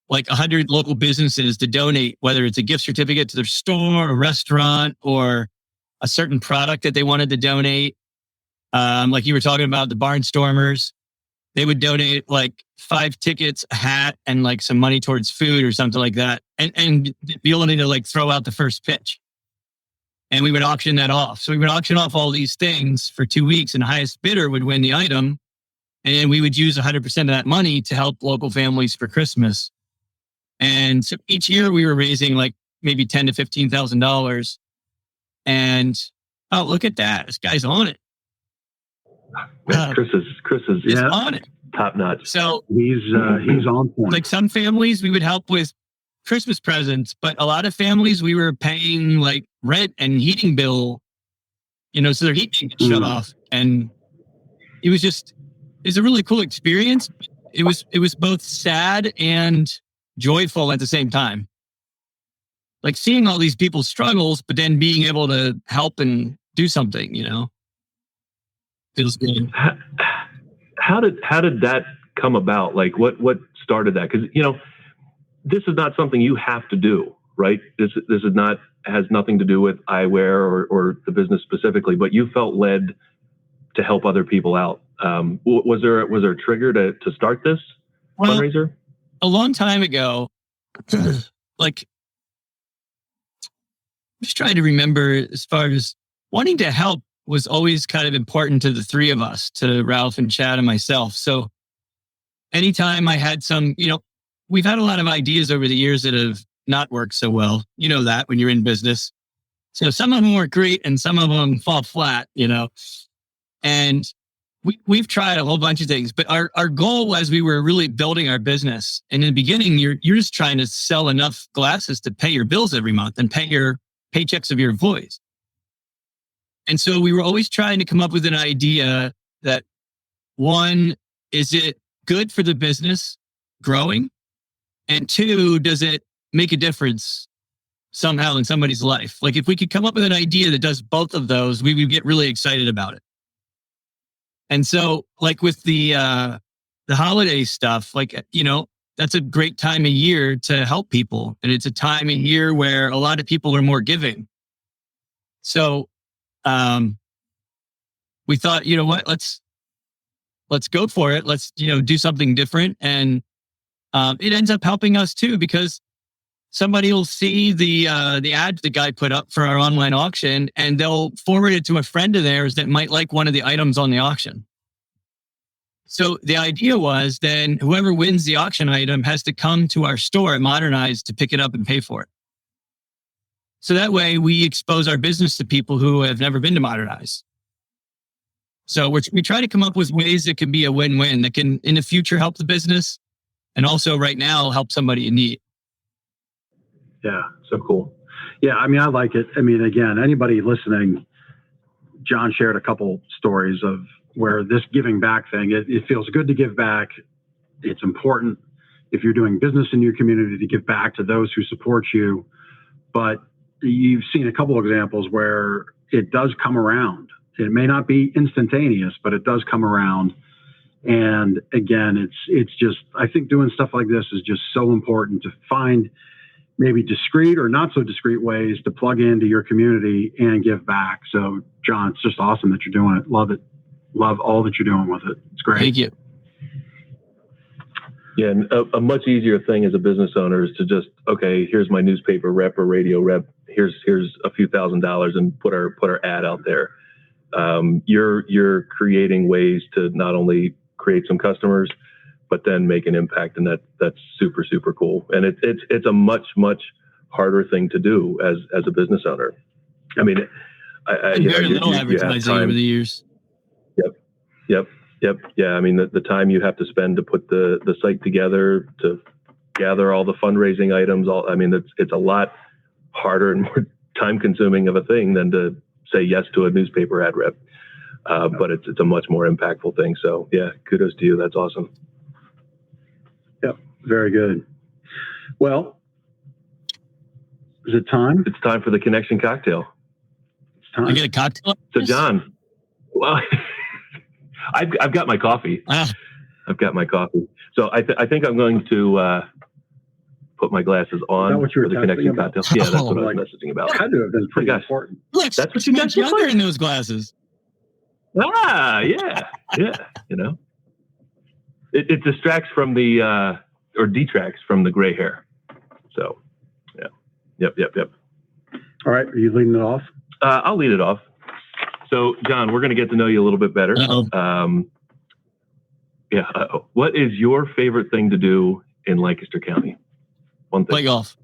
like 100 local businesses to donate, whether it's a gift certificate to their store, a restaurant, or a certain product that they wanted to donate. Like you were talking about the Barnstormers. They would donate like 5 tickets, a hat, and like some money towards food or something like that. And the ability to like throw out the first pitch. And we would auction that off. So we would auction off all these things for 2 weeks and the highest bidder would win the item. And we would use 100% of that money to help local families for Christmas. And so each year we were raising like maybe $10,000 to $15,000. And oh, look at that. This guy's on it. Chris is on it. Top notch. So he's on point. Like some families we would help with Christmas presents, but a lot of families we were paying like rent and heating bill, so their heat didn't get shut off. And it was a really cool experience. It was both sad and joyful at the same time. Like seeing all these people's struggles, but then being able to help and do something, feels good. How did that come about? Like what started that? Because this is not something you have to do, right? This is not has nothing to do with eyewear or the business specifically, but you felt led to help other people out. Was there a trigger to start this fundraiser? A long time ago, like I'm just trying to remember as far as wanting to help was always kind of important to the three of us, to Ralph and Chad and myself. So anytime I had some, we've had a lot of ideas over the years that have not worked so well. You know that when you're in business. So some of them work great and some of them fall flat, and we've tried a whole bunch of things, but our goal as we were really building our business, and in the beginning, you're just trying to sell enough glasses to pay your bills every month and pay your paychecks of your employees. And so we were always trying to come up with an idea that, one, is it good for the business growing? And two, does it make a difference somehow in somebody's life? Like if we could come up with an idea that does both of those, we would get really excited about it. And so like with the holiday stuff, like, that's a great time of year to help people. And it's a time of year where a lot of people are more giving. So, we thought, you know what, let's go for it. Let's, do something different. And, it ends up helping us too, because somebody will see the ad the guy put up for our online auction, and they'll forward it to a friend of theirs that might like one of the items on the auction. So the idea was then whoever wins the auction item has to come to our store at ModernEYES to pick it up and pay for it. So that way we expose our business to people who have never been to ModernEYES. So we try to come up with ways that can be a win-win, that can in the future help the business and also right now help somebody in need. Yeah, so cool. Yeah, I mean, I like it. I mean, again, anybody listening, John shared a couple stories of where this giving back thing, it feels good to give back. It's important if you're doing business in your community to give back to those who support you. But you've seen a couple of examples where it does come around. It may not be instantaneous, but it does come around. And again, it's just, I think doing stuff like this is just so important to find maybe discreet or not so discreet ways to plug into your community and give back. So John, it's just awesome that you're doing it. Love it. Love all that you're doing with it. It's great. Thank you. Yeah, and a much easier thing as a business owner is to just, okay, here's my newspaper rep or radio rep. Here's a few $1,000s and put our ad out there. You're creating ways to not only create some customers, but then make an impact, and that's super, super cool. And it's a much harder thing to do as a business owner. I mean, very little advertising over the years. Yep. Yeah. I mean, the time you have to spend to put the site together, to gather all the fundraising items, it's a lot harder and more time consuming of a thing than to say yes to a newspaper ad rep. But it's a much more impactful thing. So yeah, kudos to you. That's awesome. Yep. Very good. Well, is it time? It's time for the connection cocktail. It's time. You get a cocktail? So John, well, I've got my coffee. I've got my coffee. So I think I'm going to put my glasses on for the connection cocktail. Yeah, that's what I was messaging about. Had to have been pretty important. Look, that's what you guys younger in those glasses. Yeah. It distracts from the or detracts from the gray hair. So, yeah. Yep. All right, are you leading it off? I'll lead it off. So, John, we're going to get to know you a little bit better. What is your favorite thing to do in Lancaster County? One thing. Play golf.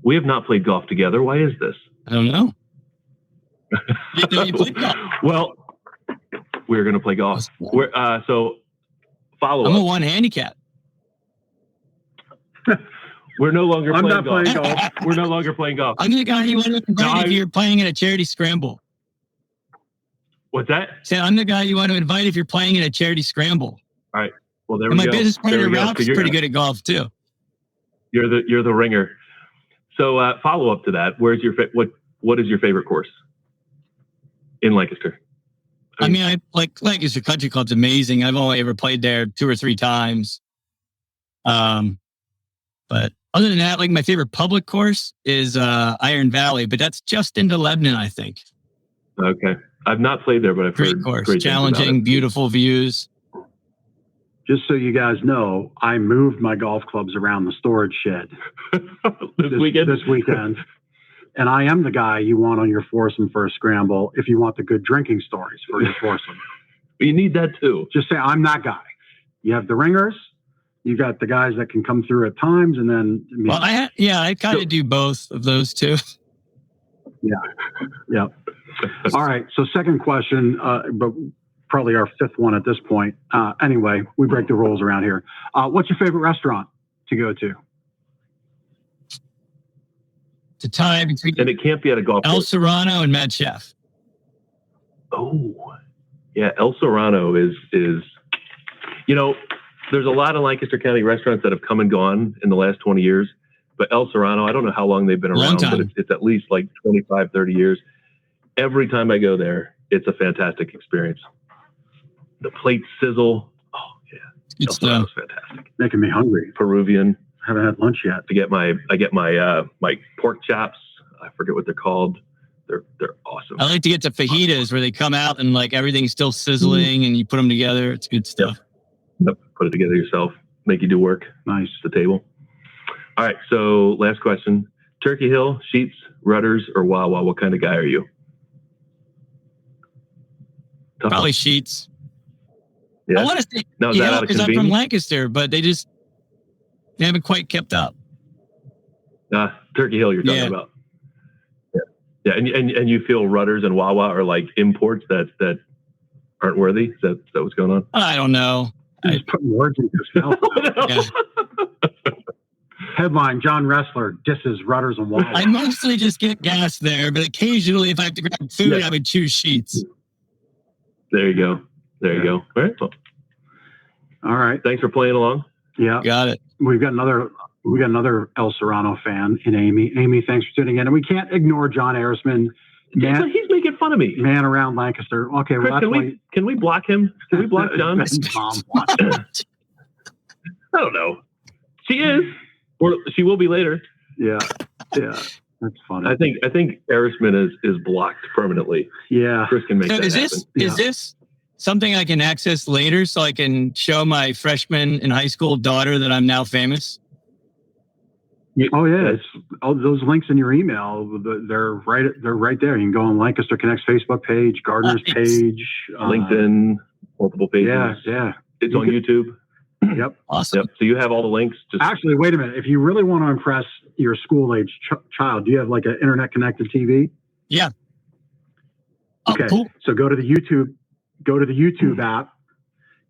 We have not played golf together. Why is this? I don't know. You play golf? Well, we're going to play golf. So, follow up. I'm a one handicap. We're no longer I'm playing not golf. playing golf. We're no longer playing golf. I'm the guy you want to invite if you're playing in a charity scramble. What's that? So I'm the guy you want to invite if you're playing in a charity scramble. All right. Well, there And we my go. business partner Ralph is So pretty good at golf too. You're the ringer. So follow up to that. Where's your what is your favorite course in Lancaster? I like Lancaster Country Club's amazing. I've only ever played there 2 or 3 times. But other than that, like my favorite public course is Iron Valley, but that's just into Lebanon, I think. Okay. I've not played there, but I've Great heard course, great challenging, beautiful views. Just so you guys know, I moved my golf clubs around the storage shed this weekend. And I am the guy you want on your foursome for a scramble if you want the good drinking stories for your foursome. You need that too. Just say, I'm that guy. You have the ringers. You got the guys that can come through at times, and then me. Well, I kind of do both of those too. Yeah. All right. So second question, but probably our 5th one at this point. Anyway, we break the rules around here. What's your favorite restaurant to go to? It's a tie between And it can't be at a golf El course. Serrano and Mad Chef. Oh, yeah. El Serrano is, there's a lot of Lancaster County restaurants that have come and gone in the last 20 years, but El Serrano, I don't know how long they've been around, but it's at least like 25, 30 years. Every time I go there, it's a fantastic experience. The plates sizzle. Oh yeah, Good that stuff. was fantastic. Making me hungry. Peruvian. Haven't had lunch yet. I get my pork chops. I forget what they're called. They're awesome. I like to get to fajitas where they come out and like everything's still sizzling and you put them together. It's good stuff. Yep. Put it together yourself. Make you do work. Nice. The table. All right. So last question: Turkey Hill, Sheets, Rudders, or Wawa? What kind of guy are you? Tough Probably one. Sheets. Yeah. I want to say Now, is that out of because I'm from convenience? Lancaster, but they haven't quite kept up. Turkey Hill, you're talking about. Yeah, and you feel Rudders and Wawa are like imports that aren't worthy? Is that what's going on? I don't know. He's putting words into his mouth. Yeah. Headline: John Ressler disses Rudders and Wawa. I mostly just get gas there, but occasionally if I have to grab food, I would choose Sheets. There you go. There you go. All right. Well, All right. thanks for playing along. Yeah. Got it. We got another El Serrano fan in Amy. Amy, thanks for tuning in. And we can't ignore John Arisman, He's making fun of me. man around Lancaster. Okay, Chris, well, that's can we block him? Can we block John? Mom watching. I don't know. She is, or she will be later. Yeah, that's funny. I think Arisman is blocked permanently. Yeah. Chris can make So that is happen. this something I can access later so I can show my freshman in high school daughter that I'm now famous? Oh yeah, it's all those links in your email. They're right there. You can go on Lancaster Connect's Facebook page, Gardner's Nice. page, LinkedIn, multiple pages. Yeah. It's on YouTube. Yep. Awesome. Yep. So you have all the links. Just Actually, wait a minute. If you really want to impress your school-age child, do you have like an internet-connected TV? Yeah. Oh, Okay. cool. So go to the YouTube app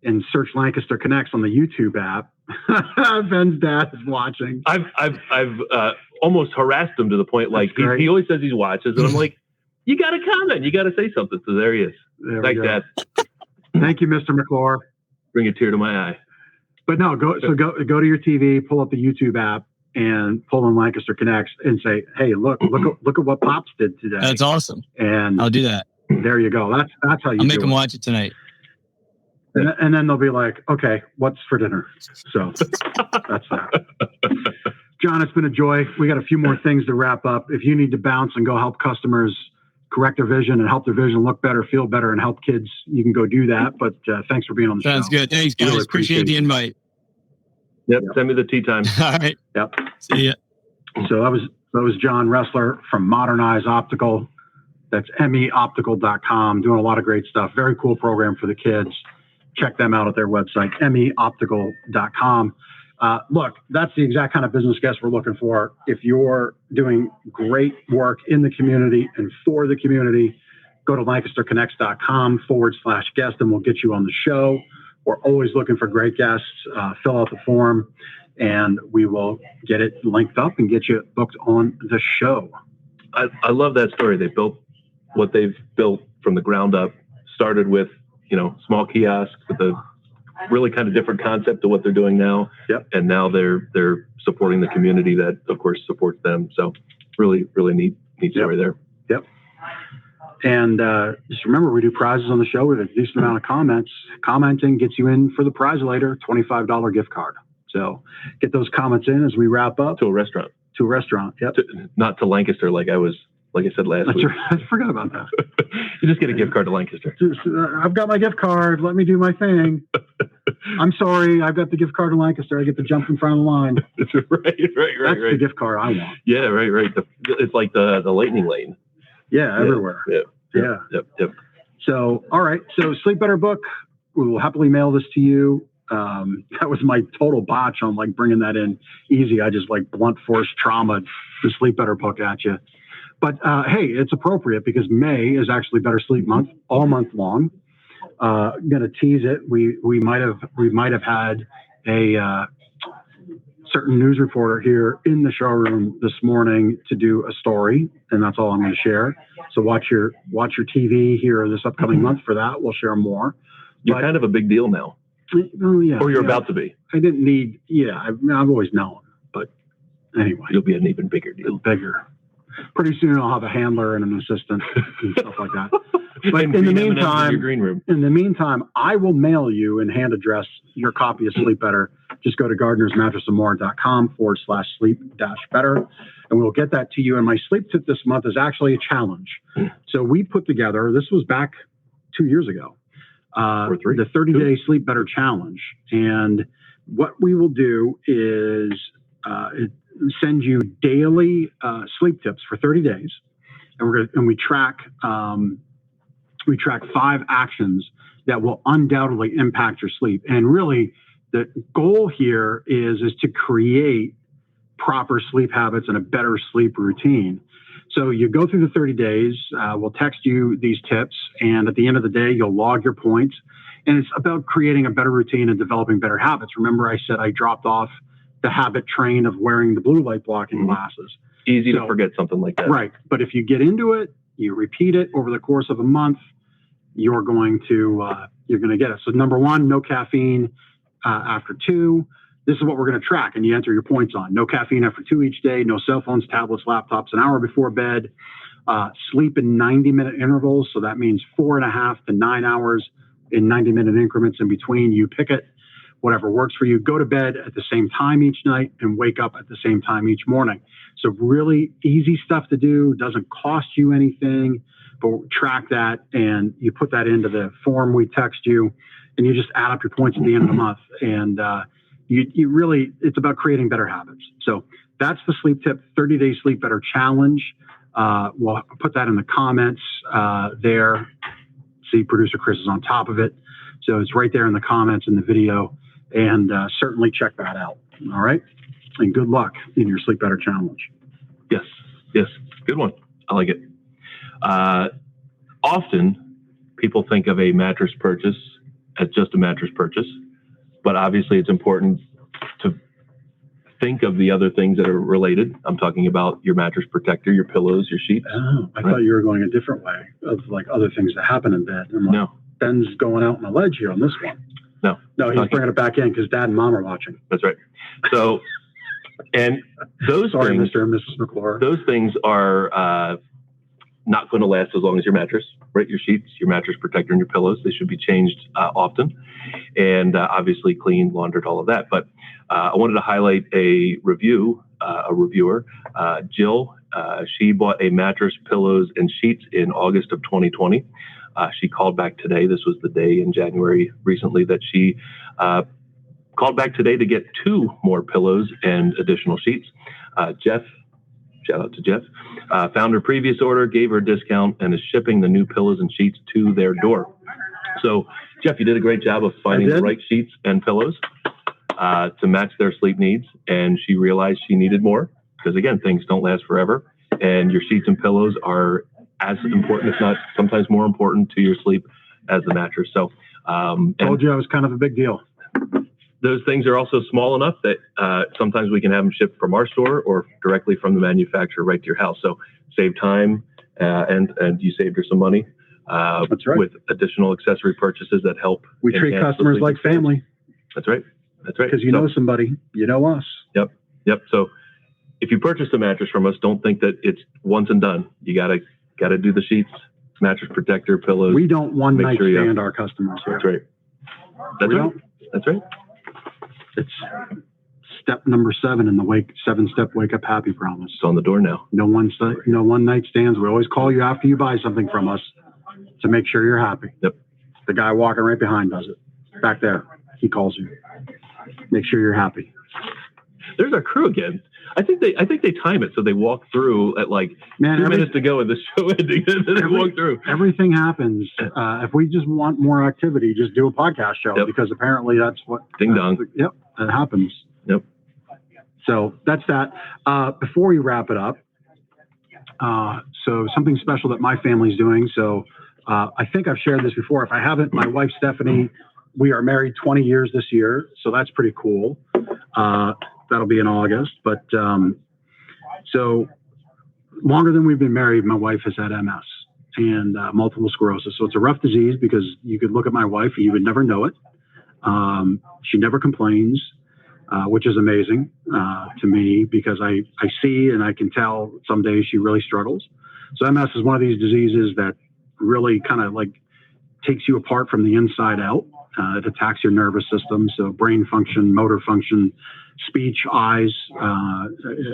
and search Lancaster Connects on the YouTube app. Ben's dad is watching. I've almost harassed him to the point like he always says he watches, and I'm like, you got to comment, you got to say something. So there he is. There we Thanks, go. Dad. Thank you, Mr. McClure. Bring a tear to my eye. But no, go to your TV, pull up the YouTube app, and pull in Lancaster Connects, and say, "Hey, look at what Pops did today." That's awesome. And I'll do that. there you go. That's how you. I'll do make them it. watch it tonight. And then they'll be like, "Okay, what's for dinner?" So that's that. John, it's been a joy. We got a few more things to wrap up. If you need to bounce and go help customers correct their vision and help their vision look better, feel better, and help kids, you can go do that. But thanks for being on the show. Sounds good. Thanks, guys. Really appreciate the invite. Yep. Send me the tea time. All right. Yep. See ya. So that was John Ressler from ModernEYES Optical. That's meoptical.com. Doing a lot of great stuff. Very cool program for the kids. Check them out at their website, meoptical.com. Look, that's the exact kind of business guest we're looking for. If you're doing great work in the community and for the community, go to lancasterconnects.com/guest and we'll get you on the show. We're always looking for great guests. Fill out the form and we will get it linked up and get you booked on the show. I love that story. They built what they've built from the ground up. Started with, small kiosks with a really kind of different concept to what they're doing now. Yep. And now they're supporting the community that, of course, supports them. So really, really neat story there. Yep. And just remember, we do prizes on the show with a decent amount of comments. Commenting gets you in for the prize later, $25 gift card. So get those comments in as we wrap up. To a restaurant. Yep. Not to Lancaster, like I said last week. I forgot about that. You just get a gift card to Lancaster. I've got my gift card. Let me do my thing. I'm sorry. I've got the gift card to Lancaster. I get to jump in front of the line. That's right. That's the gift card I want. Yeah, right. It's like the lightning lane. Yeah, everywhere. Yeah. Yep. So, all right. So, Sleep Better book. We will happily mail this to you. That was my total botch on bringing that in easy. I just blunt force trauma the Sleep Better book at you. But hey, it's appropriate because May is actually Better Sleep Month all month long. Going to tease it. We might have had a certain news reporter here in the showroom this morning to do a story, and that's all I'm going to share. So watch your TV here this upcoming month for that. We'll share more. You're kind of a big deal now. Oh yeah. Or you're about to be. I didn't need. Yeah, I've always known. But anyway, you'll be an even bigger deal. Bigger. pretty soon I'll have a handler and an assistant and stuff like that. But And in the green M&Ms meantime, your green room. I will mail you and hand address your copy of Sleep Better. Just go to gardenersmattressandmore.com/sleep-better, and we'll get that to you. And my sleep tip this month is actually a challenge. So we put together, this was back 2 years ago, the 30-day Sleep Better challenge. And what we will do is send you daily sleep tips for 30 days, and we track 5 actions that will undoubtedly impact your sleep. And really, the goal here is to create proper sleep habits and a better sleep routine. So you go through the 30 days, we'll text you these tips, and at the end of the day, you'll log your points. And it's about creating a better routine and developing better habits. Remember, I said I dropped off the habit train of wearing the blue light blocking glasses. Easy to forget something like that. Right. But if you get into it, you repeat it over the course of a month, you're going to get it. So number 1, no caffeine after 2. This is what we're going to track, and you enter your points on. No caffeine after 2 each day. No cell phones, tablets, laptops an hour before bed. Sleep in 90-minute intervals. So that means 4.5 to 9 hours in 90-minute increments in between. You pick it, whatever works for you. Go to bed at the same time each night and wake up at the same time each morning. So really easy stuff to do. Doesn't cost you anything, but track that, and you put that into the form we text you, and you just add up your points at the end of the month. And you really, it's about creating better habits. So that's the sleep tip, 30-day Sleep Better challenge. We'll put that in the comments there. See, producer Chris is on top of it. So it's right there in the comments in the video, and certainly check that out. All right. And good luck in your Sleep Better challenge. Yes. Good one. I like it. Often people think of a mattress purchase as just a mattress purchase, but obviously it's important to think of the other things that are related. I'm talking about your mattress protector, your pillows, your sheets. Oh, I thought you were going a different way of like other things that happen in bed. I'm like, no. Ben's going out on a ledge here on this one. No, he's bringing it back in because Dad and Mom are watching. That's right. So, and those Sorry, things, Mr. and Mrs. McClure. Those things are not going to last as long as your mattress, right? Your sheets, your mattress protector, and your pillows. They should be changed often, and obviously cleaned, laundered, all of that. But I wanted to highlight a reviewer, Jill. She bought a mattress, pillows, and sheets in August of 2020. She called back today. This was the day in January recently that she called back today to get 2 more pillows and additional sheets. Jeff, shout out to Jeff, found her previous order, gave her a discount, and is shipping the new pillows and sheets to their door. So, Jeff, you did a great job of finding the right sheets and pillows to match their sleep needs. And she realized she needed more because, again, things don't last forever. And your sheets and pillows are as important, if not sometimes more important, to your sleep as the mattress. So, told you it was kind of a big deal. Those things are also small enough that sometimes we can have them shipped from our store or directly from the manufacturer right to your house. So save time and you saved her some money That's right. with additional accessory purchases that help. We treat customers like family. That's right. Because you know somebody, you know us. Yep. So if you purchase a mattress from us, don't think that it's once and done. You gotta do the sheets, mattress protector, pillows. We don't one night stand our customers. That's right. That's right. It's step number 7 in the 7-step wake up happy promise. It's on the door now. No one night stands. We always call you after you buy something from us to make sure you're happy. Yep. The guy walking right behind does it. Back there, he calls you. Make sure you're happy. There's our crew again. I think they time it so they walk through at like 2 minutes to go in the show ending. They walk through. Everything happens. If we just want more activity, just do a podcast show because apparently that's what. Ding dong. Yep, that happens. Yep. So that's that. Before we wrap it up, so something special that my family's doing. So I think I've shared this before. If I haven't, my wife Stephanie, we are married 20 years this year, so that's pretty cool. That'll be in August. But so longer than we've been married, my wife has had MS and multiple sclerosis. So it's a rough disease because you could look at my wife and you would never know it. She never complains. which is amazing to me because I see and I can tell some days she really struggles. So MS is one of these diseases that really kind of like takes you apart from the inside out. It attacks your nervous system, so brain function, motor function, speech, eyes.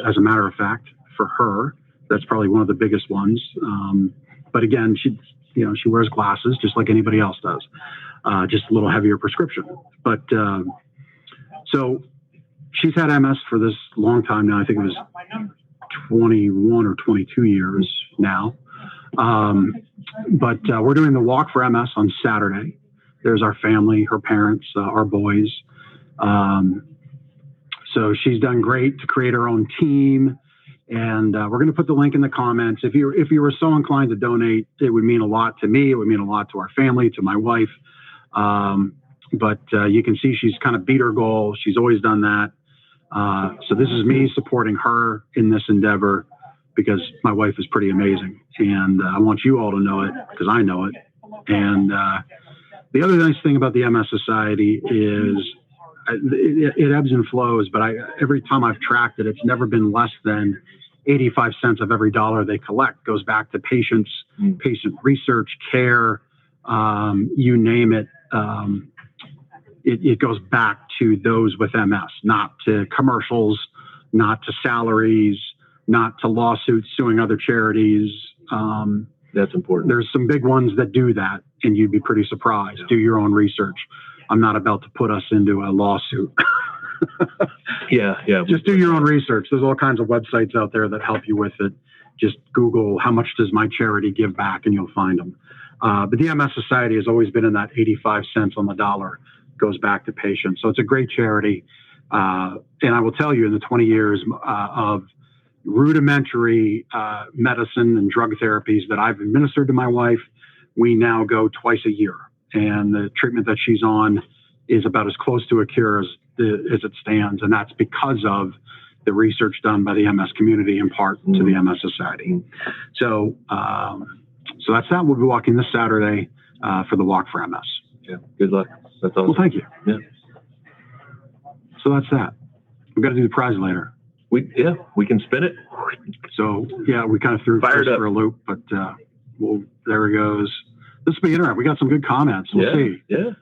As a matter of fact, for her, that's probably one of the biggest ones. But again, she wears glasses just like anybody else does, just a little heavier prescription. But so she's had MS for this long time now. I think it was 21 or 22 years now. But we're doing the Walk for MS on Saturday. There's our family, her parents, our boys. So she's done great to create her own team. And we're going to put the link in the comments. If you were so inclined to donate, it would mean a lot to me. It would mean a lot to our family, to my wife. But you can see she's kind of beat her goal. She's always done that. So this is me supporting her in this endeavor because my wife is pretty amazing. And I want you all to know it because I know it. And the other nice thing about the MS Society is it ebbs and flows, but every time I've tracked it, it's never been less than 85 cents of every dollar they collect goes back to patients, patient research, care, you name it. It goes back to those with MS, not to commercials, not to salaries, not to lawsuits suing other charities. That's important. There's some big ones that do that, and you'd be pretty surprised. Yeah. Do your own research. I'm not about to put us into a lawsuit. Yeah. Just do your own research. There's all kinds of websites out there that help you with it. Just Google how much does my charity give back, and you'll find them. But the MS Society has always been in that 85 cents on the dollar goes back to patients. So it's a great charity. And I will tell you, in the 20 years of rudimentary medicine and drug therapies that I've administered to my wife, we now go twice a year. And the treatment that she's on is about as close to a cure as it stands. And that's because of the research done by the MS community, in part to the MS Society. So that's that. We'll be walking this Saturday for the Walk for MS. Yeah. Good luck. That's awesome. Well, thank you. Yeah. So that's that. We've got to do the prize later. We can spin it. So yeah, we kind of threw Chris for a loop, but there he goes. This will be interesting. We got some good comments. We'll see. Yeah.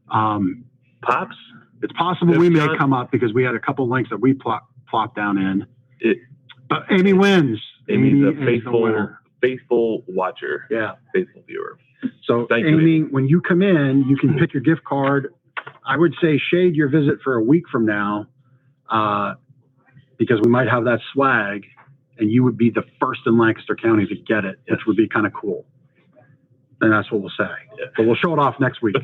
Pops. It's possible we may come up because we had a couple links that we plopped down in. But Amy wins. Amy's a faithful watcher. Yeah. Faithful viewer. So Amy, when you come in, you can pick your gift card. I would say shade your visit for a week from now because we might have that swag and you would be the first in Lancaster County to get it, which would be kind of cool. And that's what we'll say. Yeah. But we'll show it off next week.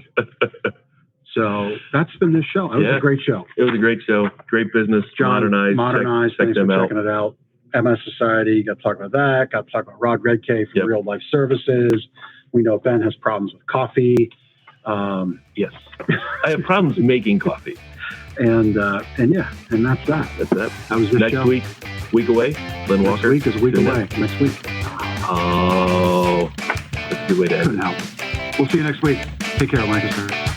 So that's been this show. It was a great show. It was a great show. Great business. John, ModernEYES. Thanks for checking it out. MS Society. Got to talk about that. Got to talk about Rod Redkay from Real Life Services. We know Ben has problems with coffee. Yes. I have problems making coffee. And that's that. That's that. That was this show. Next week away. Lynn Walker. Next week is a week away. Next week. Oh, that's a good way to end it. We'll see you next week. Take care, Lancaster.